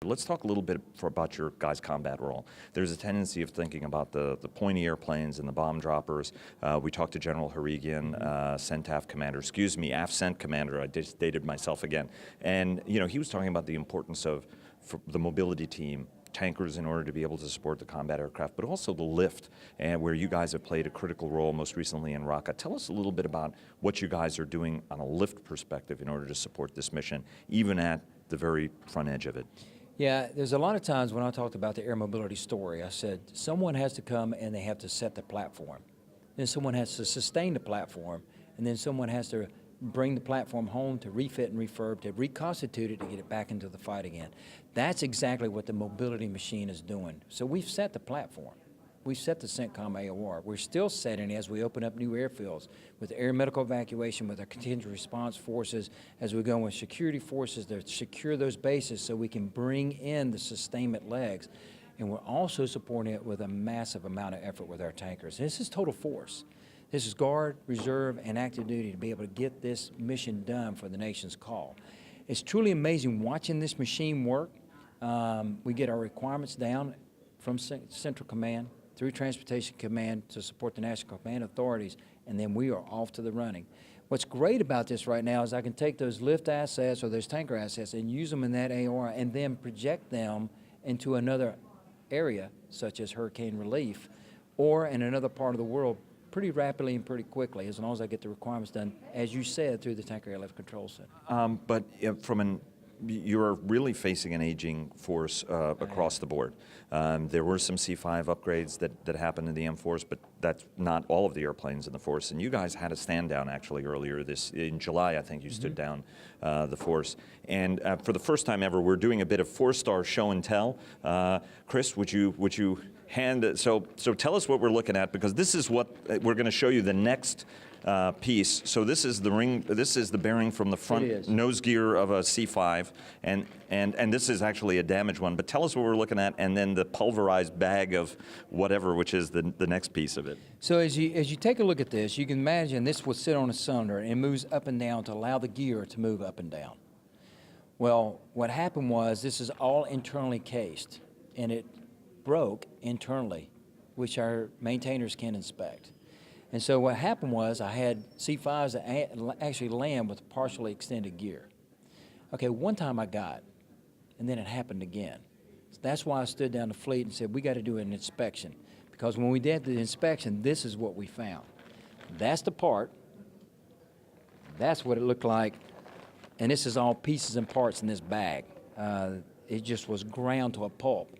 Let's talk a little bit about your guys' combat role. There's a tendency of thinking about the pointy airplanes and the bomb droppers. We talked to General Harigian, CENTAF commander, AFCENT commander, I just dated myself again. And he was talking about the importance of the mobility team, tankers in order to be able to support the combat aircraft, but also the lift, and where you guys have played a critical role most recently in Raqqa. Tell us a little bit about what you guys are doing on a lift perspective in order to support this mission, even at the very front edge of it. Yeah, there's a lot of times when I talked about the air mobility story, I said someone has to come and they have to set the platform. Then someone has to sustain the platform, and then someone has to bring the platform home to refit and refurb, to reconstitute it, to get it back into the fight again. That's exactly what the mobility machine is doing. So we've set the platform. We've set the CENTCOM AOR. We're still setting as we open up new airfields with air medical evacuation, with our contingent response forces, as we go with security forces to secure those bases so we can bring in the sustainment legs. And we're also supporting it with a massive amount of effort with our tankers. This is total force. This is Guard, Reserve, and Active Duty to be able to get this mission done for the nation's call. It's truly amazing watching this machine work. We get our requirements down from Central Command through Transportation Command to support the National Command authorities, and then we are off to the running. What's great about this right now is I can take those lift assets or those tanker assets and use them in that AOR and then project them into another area, such as hurricane relief, or in another part of the world pretty rapidly and pretty quickly, as long as I get the requirements done, as you said, through the Tanker Airlift Control Center. But you're really facing an aging force across the board. There were some C5 upgrades that happened in the M4s, but that's not all of the airplanes in the force. And you guys had a stand down actually earlier in July, I think you stood down the force. And for the first time ever, we're doing a bit of four-star show and tell. Chris, would you hand, so tell us what we're looking at, because this is what we're going to show you the next piece. So this is the ring. This is the bearing from the front nose gear of a C5, and this is actually a damaged one. But tell us what we're looking at, and then the pulverized bag of whatever, which is the next piece of it. So as you take a look at this, you can imagine this will sit on a cylinder and it moves up and down to allow the gear to move up and down. Well, what happened was this is all internally cased, and it broke internally, which our maintainers can inspect. And so what happened was I had C5s that actually land with partially extended gear. Okay, one time I got, and then it happened again. So that's why I stood down the fleet and said, we got to do an inspection. Because when we did the inspection, this is what we found. That's the part. That's what it looked like. And this is all pieces and parts in this bag. It just was ground to a pulp.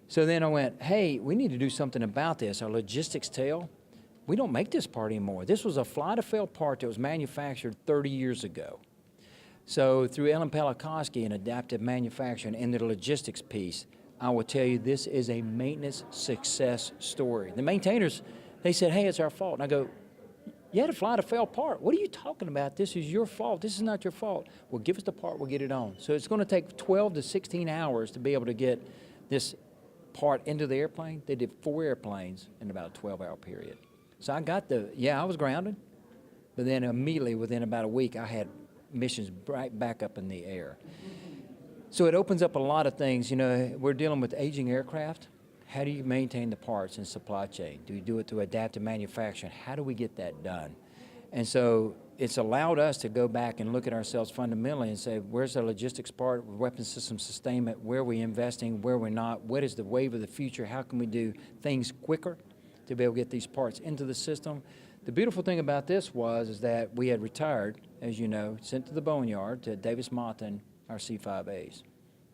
So then I went, hey, we need to do something about this. Our logistics tail, we don't make this part anymore. This was a fly-to-fail part that was manufactured 30 years ago. So through Ellen Pelikoski and adaptive manufacturing and the logistics piece, I will tell you this is a maintenance success story. The maintainers, they said, hey, it's our fault. And I go, you had a fly-to-fail part. What are you talking about? This is your fault. This is not your fault. Well, give us the part, we'll get it on. So it's going to take 12 to 16 hours to be able to get this part into the airplane. They did 4 airplanes in about a 12-hour period. So I got I was grounded, but then immediately within about a week, I had missions right back up in the air. So it opens up a lot of things. You know, we're dealing with aging aircraft. How do you maintain the parts and supply chain? Do you do it through adaptive manufacturing? How do we get that done? And so it's allowed us to go back and look at ourselves fundamentally and say, where's our logistics part, weapon system sustainment, where are we investing, where we're not, what is the wave of the future, how can we do things quicker to be able to get these parts into the system. The beautiful thing about this is that we had retired, as you know, sent to the boneyard to Davis Monthan, our C5As.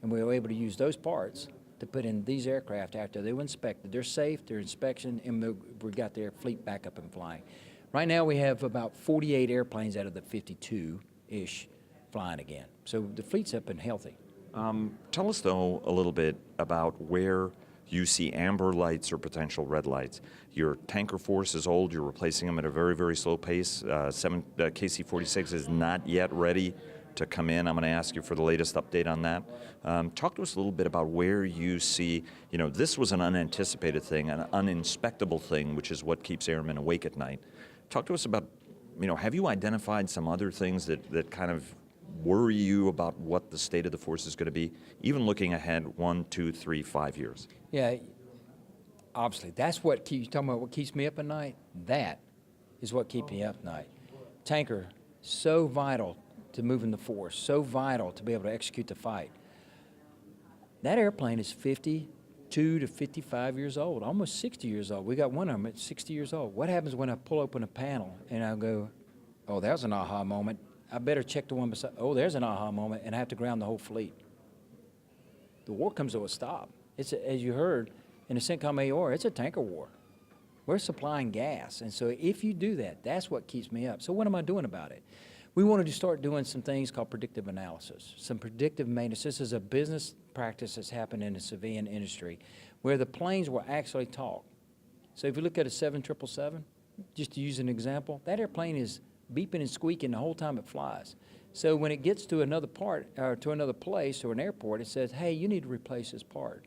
And we were able to use those parts to put in these aircraft after they were inspected. They're safe, they're inspection, and we got their fleet back up and flying. Right now we have about 48 airplanes out of the 52-ish flying again. So the fleet's up and healthy. Tell us, though, a little bit about where you see amber lights or potential red lights. Your tanker force is old. You're replacing them at a very, very slow pace. KC-46 is not yet ready to come in. I'm going to ask you for the latest update on that. Talk to us a little bit about where you see, this was an unanticipated thing, an uninspectable thing, which is what keeps airmen awake at night. Talk to us about, have you identified some other things that kind of worry you about what the state of the force is going to be, even looking ahead 1, 2, 3, 5 years? Yeah, obviously, that's what keeps, you're talking about what keeps me up at night? That is what keeps me up at night. Tanker, so vital to moving the force, so vital to be able to execute the fight. That airplane is 52 to 55 years old, almost 60 years old. We got one of them at 60 years old. What happens when I pull open a panel and I go, oh, there's an aha moment. I better check the one beside, oh, there's an aha moment, and I have to ground the whole fleet. The war comes to a stop. It's, as you heard, in the CENTCOM AOR, it's a tanker war. We're supplying gas, and so if you do that, that's what keeps me up. So what am I doing about it? We wanted to start doing some things called predictive analysis, some predictive maintenance. This is a business practice that's happened in the civilian industry where the planes will actually talk. So if you look at a 7777, just to use an example, that airplane is beeping and squeaking the whole time it flies. So when it gets to another part, or to another place or an airport, it says, hey, you need to replace this part.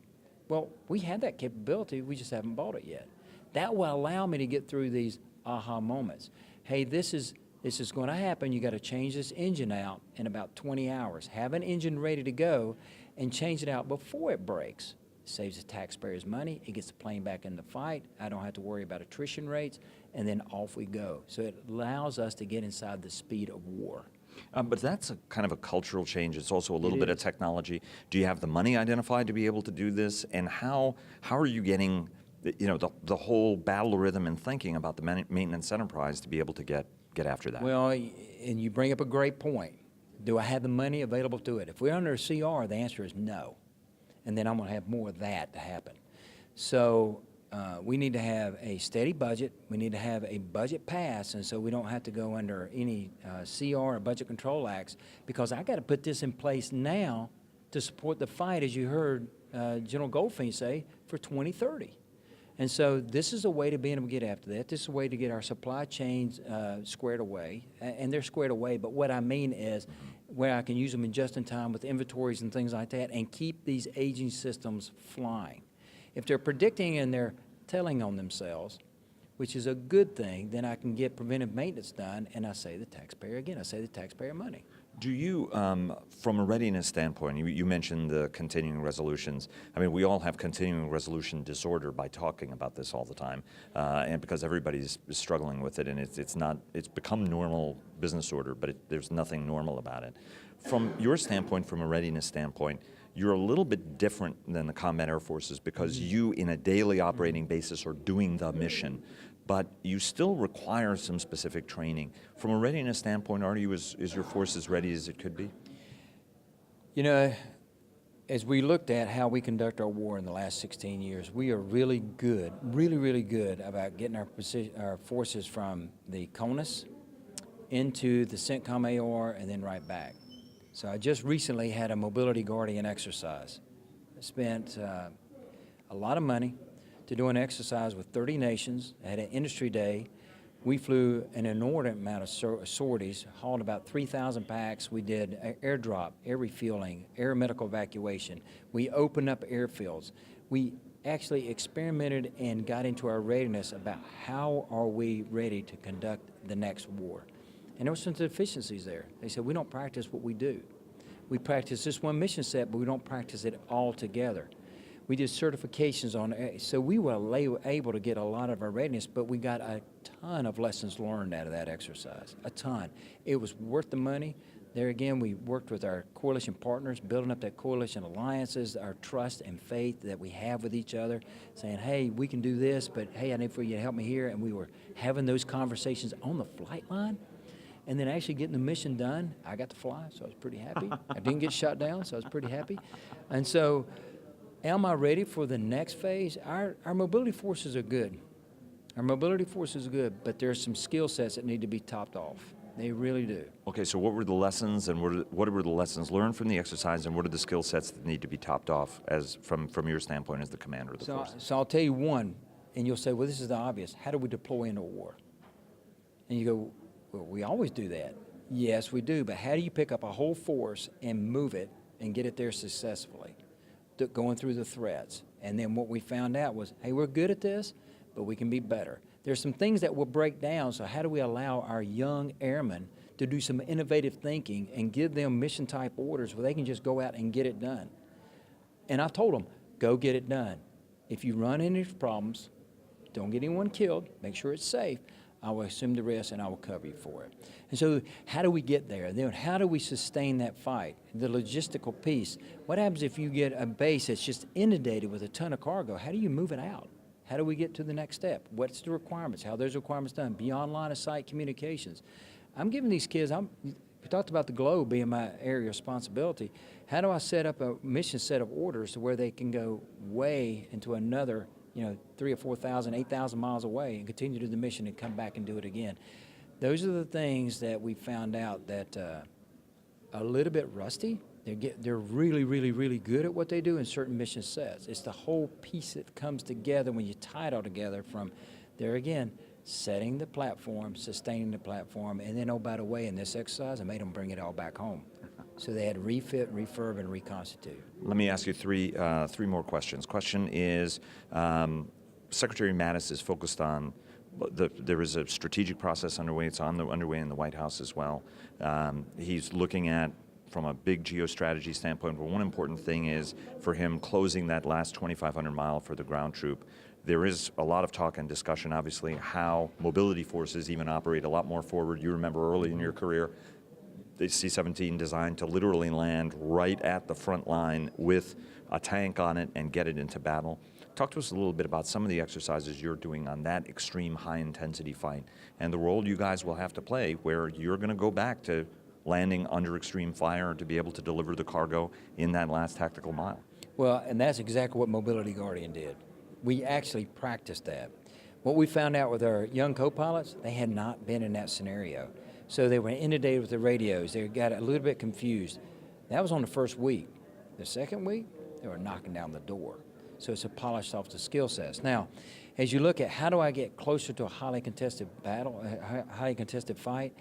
Well, we have that capability, we just haven't bought it yet. That will allow me to get through these aha moments. Hey, this is going to happen. You got to change this engine out in about 20 hours. Have an engine ready to go and change it out before it breaks. It saves the taxpayers money. It gets the plane back in the fight. I don't have to worry about attrition rates, and then off we go. So it allows us to get inside the speed of war. But that's a kind of a cultural change. It's also a little bit of technology. Do you have the money identified to be able to do this? And how are you getting the whole battle rhythm and thinking about the maintenance enterprise to be able to get after that? Well, and you bring up a great point. Do I have the money available to it? If we're under a CR, the answer is no. And then I'm going to have more of that to happen. So we need to have a steady budget. We need to have a budget pass, and so we don't have to go under any CR or Budget Control Acts, because I got to put this in place now to support the fight, as you heard General Goldfein say, for 2030. And so this is a way to be able to get after that. This is a way to get our supply chains squared away, and they're squared away. But what I mean is where I can use them in just in time with inventories and things like that and keep these aging systems flying. If they're predicting and they're telling on themselves, which is a good thing, then I can get preventive maintenance done, and I save the taxpayer, again, I save the taxpayer money. Do you, from a readiness standpoint, you mentioned the continuing resolutions. I mean, we all have continuing resolution disorder by talking about this all the time, and because everybody's struggling with it, and it's become normal business order, but there's nothing normal about it. From your standpoint, from a readiness standpoint, you're a little bit different than the combat air forces because you, in a daily operating basis, are doing the mission, but you still require some specific training. From a readiness standpoint, is your force as ready as it could be? You know, as we looked at how we conduct our war in the last 16 years, we are really good, really good about getting our forces from the CONUS into the CENTCOM AOR and then right back. So I just recently had a Mobility Guardian exercise. I spent a lot of money to do an exercise with 30 nations. I had an industry day. We flew an inordinate amount of sorties, hauled about 3,000 packs. We did airdrop, air refueling, air medical evacuation. We opened up airfields. We actually experimented and got into our readiness about how are we ready to conduct the next war. And there were some deficiencies there. They said, we don't practice what we do. We practice this one mission set, but we don't practice it all together. We did certifications on it. So we were able to get a lot of our readiness, but we got a ton of lessons learned out of that exercise, a ton. It was worth the money. There again, we worked with our coalition partners, building up that coalition alliances, our trust and faith that we have with each other, saying, hey, we can do this, but hey, I need for you to help me here. And we were having those conversations on the flight line. And then actually getting the mission done, I got to fly, so I was pretty happy. I didn't get shot down, so I was pretty happy. And so, am I ready for the next phase? Our mobility forces are good. Our mobility forces are good, but there's some skill sets that need to be topped off. They really do. Okay, so what were the lessons, and what were the lessons learned from the exercise, and what are the skill sets that need to be topped off as from your standpoint as the commander of the force? So I'll tell you one, and you'll say, well, this is the obvious. How do we deploy into a war? And you go, well, we always do that. Yes, we do, but how do you pick up a whole force and move it and get it there successfully, going through the threats? And then what we found out was, hey, we're good at this, but we can be better. There's some things that will break down, so how do we allow our young airmen to do some innovative thinking and give them mission type orders where they can just go out and get it done. And I told them, go get it done. If you run into problems, don't get anyone killed, make sure it's safe, I will assume the risk and I will cover you for it. And so how do we get there? Then how do we sustain that fight? The logistical piece. What happens if you get a base that's just inundated with a ton of cargo? How do you move it out? How do we get to the next step? What's the requirements? How are those requirements done? Beyond line of sight communications. I'm giving these kids, we talked about the globe being my area of responsibility. How do I set up a mission set of orders to where they can go way into another 3,000 or 4,000, 8,000 miles away and continue to do the mission and come back and do it again? Those are the things that we found out that a little bit rusty. They're really, really, really good at what they do in certain mission sets. It's the whole piece that comes together when you tie it all together from there again, setting the platform, sustaining the platform, and then, oh, by the way, in this exercise, I made them bring it all back home. So they had to refit, refurb, and reconstitute. Let me ask you three more questions. Question is, Secretary Mattis is focused on, there is a strategic process underway. It's underway in the White House as well. He's looking at, from a big geostrategy standpoint, but one important thing is for him closing that last 2,500 mile for the ground troop. There is a lot of talk and discussion, obviously, how mobility forces even operate a lot more forward. You remember early in your career, the C-17 designed to literally land right at the front line with a tank on it and get it into battle. Talk to us a little bit about some of the exercises you're doing on that extreme high-intensity fight and the role you guys will have to play where you're going to go back to landing under extreme fire to be able to deliver the cargo in that last tactical mile. Well, and that's exactly what Mobility Guardian did. We actually practiced that. What we found out with our young co-pilots, they had not been in that scenario. So they were inundated with the radios. They got a little bit confused. That was on the first week. The second week, they were knocking down the door. So it's a polished off the skill sets. Now, as you look at how do I get closer to a highly contested battle, a highly contested fight,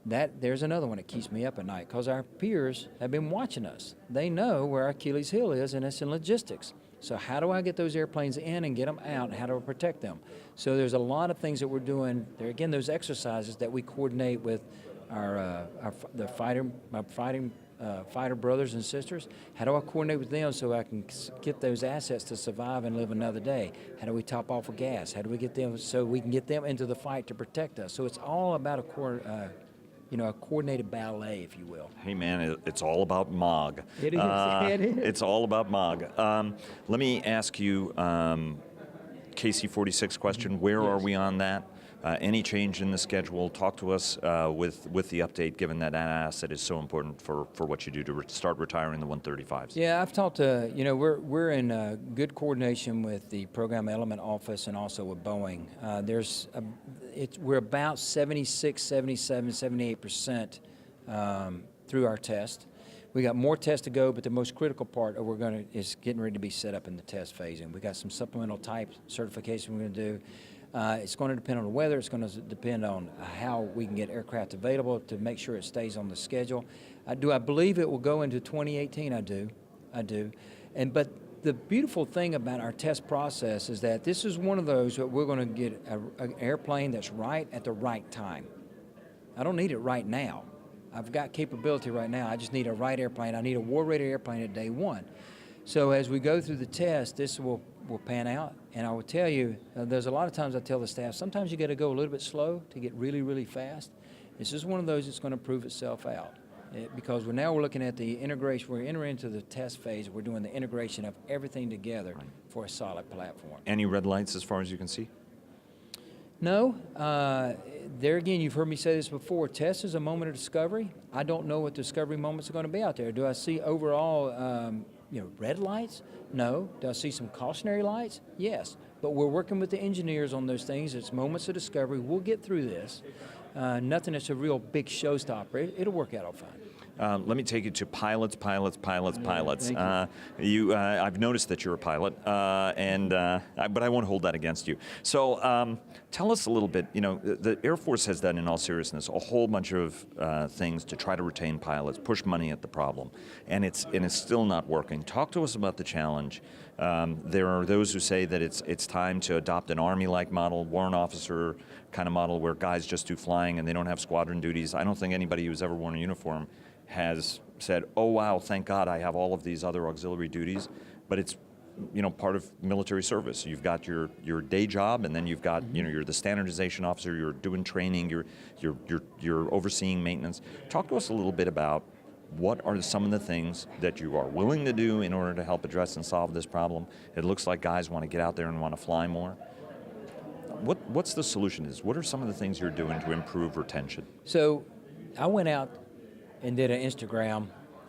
there's another one that keeps me up at night because our peers have been watching us. They know where our Achilles heel is, and it's in logistics. So how do I get those airplanes in and get them out, and how do I protect them? So there's a lot of things that we're doing. There again, those exercises that we coordinate with our fighter brothers and sisters. How do I coordinate with them so I can get those assets to survive and live another day? How do we top off with gas? How do we get them so we can get them into the fight to protect us? So it's all about a coordinated ballet, if you will. Hey man, it's all about MOG. It is. It is. It's all about MOG. Let me ask you, KC-46 question. Where are we on that? Any change in the schedule? Talk to us with the update, given that asset is so important for what you do to start retiring the 135s. Yeah, I've talked to, we're in good coordination with the Program Element Office and also with Boeing. We're about 76, 77, 78% through our test. We got more tests to go, but the most critical part is getting ready to be set up in the test phase. And we got some supplemental type certification we're going to do. It's going to depend on the weather. It's going to depend on how we can get aircraft available to make sure it stays on the schedule. Do I believe it will go into 2018? I do. But the beautiful thing about our test process is that this is one of those that we're going to get an airplane that's right at the right time. I don't need it right now. I've got capability right now. I just need a right airplane. I need a war-ready airplane at day one. So as we go through the test, this will pan out. And I will tell you, there's a lot of times I tell the staff, sometimes you got to go a little bit slow to get really, really fast. This is one of those that's going to prove itself out. Because we're looking at the integration. We're entering into the test phase. We're doing the integration of everything together for a solid platform. Any red lights as far as you can see? No. There again, you've heard me say this before. Test is a moment of discovery. I don't know what discovery moments are going to be out there. Do I see overall red lights? No. Do I see some cautionary lights? Yes. But we're working with the engineers on those things. It's moments of discovery. We'll get through this. Nothing that's a real big showstopper. It'll work out all fine. Let me take you to pilots. Thank you. I've noticed that you're a pilot, but I won't hold that against you. So tell us a little bit. The Air Force has done, in all seriousness, a whole bunch of things to try to retain pilots, push money at the problem, and it's still not working. Talk to us about the challenge. There are those who say that it's time to adopt an Army-like model, warrant officer kind of model, where guys just do flying and they don't have squadron duties. I don't think anybody who's ever worn a uniform has said, "Oh wow, thank God I have all of these other auxiliary duties," but it's part of military service. You've got your day job, and then you've got you're the standardization officer. You're doing training. You're overseeing maintenance. Talk to us a little bit about what are some of the things that you are willing to do in order to help address and solve this problem. It looks like guys want to get out there and want to fly more. What's the solution? What are some of the things you're doing to improve retention? So I went out and did an Instagram,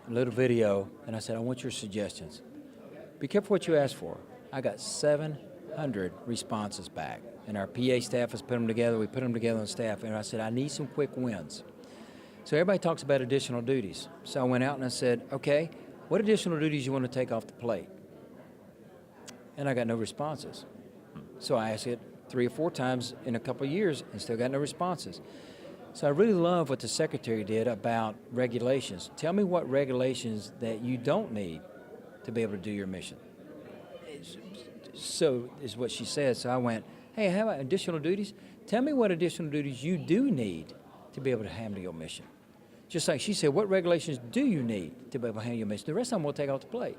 a little video, and I said, I want your suggestions. Be careful what you ask for. I got 700 responses back, and our PA staff has put them together. We put them together on staff, and I said, I need some quick wins. So everybody talks about additional duties. So I went out and I said, okay, what additional duties you want to take off the plate? And I got no responses. So I asked it 3 or 4 times in a couple of years and still got no responses. So I really love what the Secretary did about regulations. Tell me what regulations that you don't need to be able to do your mission. So is what she said. So I went, hey, how about additional duties? Tell me what additional duties you do need to be able to handle your mission. Just like she said, what regulations do you need to be able to handle your mission? The rest of them we'll take off the plate.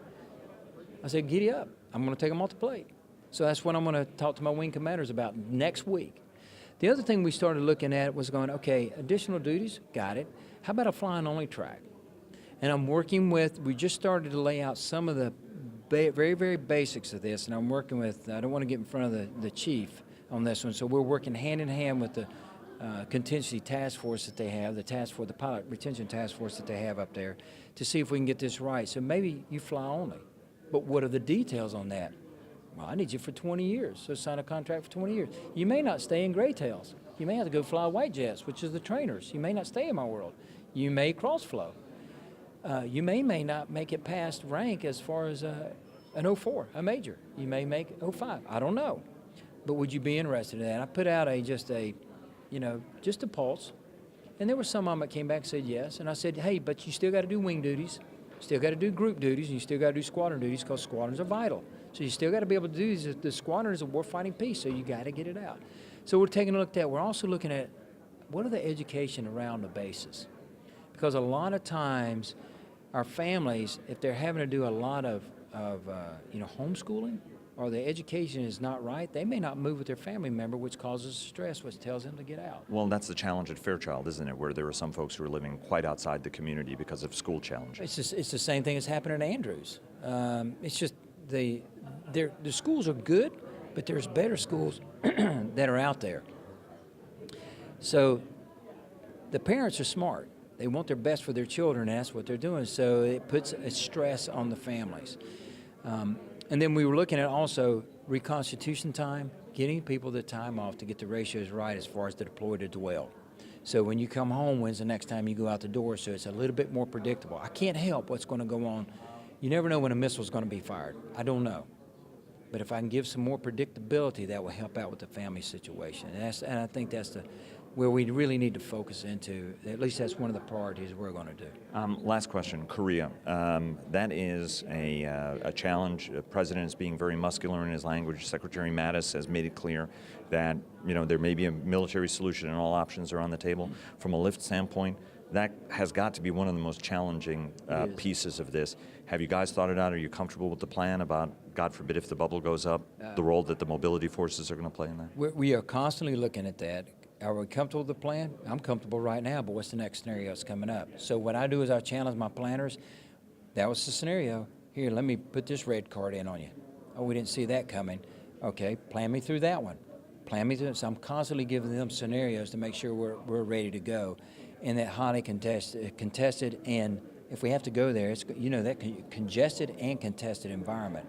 I said, giddy up. I'm going to take them off the plate. So that's what I'm going to talk to my wing commanders about next week. The other thing we started looking at was going, okay, additional duties, got it. How about a flying-only track? And I'm working with, we just started to lay out some of the very, very basics of this, and I'm working with, I don't want to get in front of the chief on this one, so we're working hand in hand with the contingency task force that they have, the pilot retention task force that they have up there, to see if we can get this right. So maybe you fly only, but what are the details on that? Well, I need you for 20 years, so sign a contract for 20 years. You may not stay in gray tails. You may have to go fly white jets, which is the trainers. You may not stay in my world. You may cross flow. You may not make it past rank as far as an 04, a major. You may make 05. I don't know. But would you be interested in that? I put out just a pulse. And there were some of them that came back and said yes. And I said, hey, but you still got to do wing duties, still got to do group duties, and you still got to do squadron duties because squadrons are vital. So you still got to be able to do these. The squadron is a warfighting piece, so you got to get it out. So we're taking a look at that. We're also looking at what are the education around the bases. Because a lot of times our families, if they're having to do a lot of homeschooling, or the education is not right, they may not move with their family member, which causes stress, which tells them to get out. Well, that's the challenge at Fairchild, isn't it, where there are some folks who are living quite outside the community because of school challenges. It's the same thing that's happening at Andrews. It's just the schools are good, but there's better schools that are out there. So the parents are smart. They want their best for their children, and that's what they're doing. So it puts a stress on the families. And then we were looking at also reconstitution time, getting people the time off to get the ratios right as far as the deploy to dwell. So when you come home, when's the next time you go out the door? So it's a little bit more predictable. I can't help what's going to go on. You never know when a missile is going to be fired. I don't know. But if I can give some more predictability, that will help out with the family situation. And I think that's where we really need to focus into. At least that's one of the priorities we're going to do. Last question, Korea. That is a challenge. The president is being very muscular in his language. Secretary Mattis has made it clear that there may be a military solution and all options are on the table. From a lift standpoint, that has got to be one of the most challenging pieces of this. Have you guys thought it out? Are you comfortable with the plan about, God forbid, if the bubble goes up, the role that the mobility forces are going to play in that? We are constantly looking at that. Are we comfortable with the plan? I'm comfortable right now, but what's the next scenario that's coming up? So what I do is I challenge my planners. That was the scenario. Here, let me put this red card in on you. Oh, we didn't see that coming. Okay, plan me through that one. Plan me through it. So I'm constantly giving them scenarios to make sure we're ready to go. In that highly contested, and if we have to go there, it's that congested and contested environment.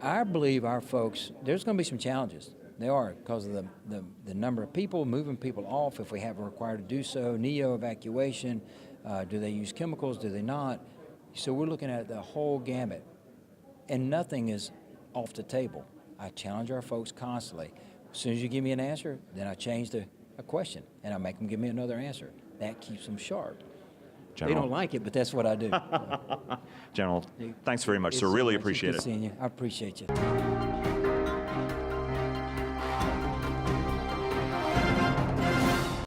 I believe our folks, there's going to be some challenges. There are, because of the number of people, moving people off if we haven't required to do so, NEO evacuation, Do they use chemicals? Do they not? So we're looking at the whole gamut, and nothing is off the table. I challenge our folks constantly. As soon as you give me an answer, then I change a question, and I make them give me another answer. That keeps them sharp. General. They don't like it, but that's what I do. General, thanks very much, sir. It's Really good appreciate it. seeing you. I appreciate you.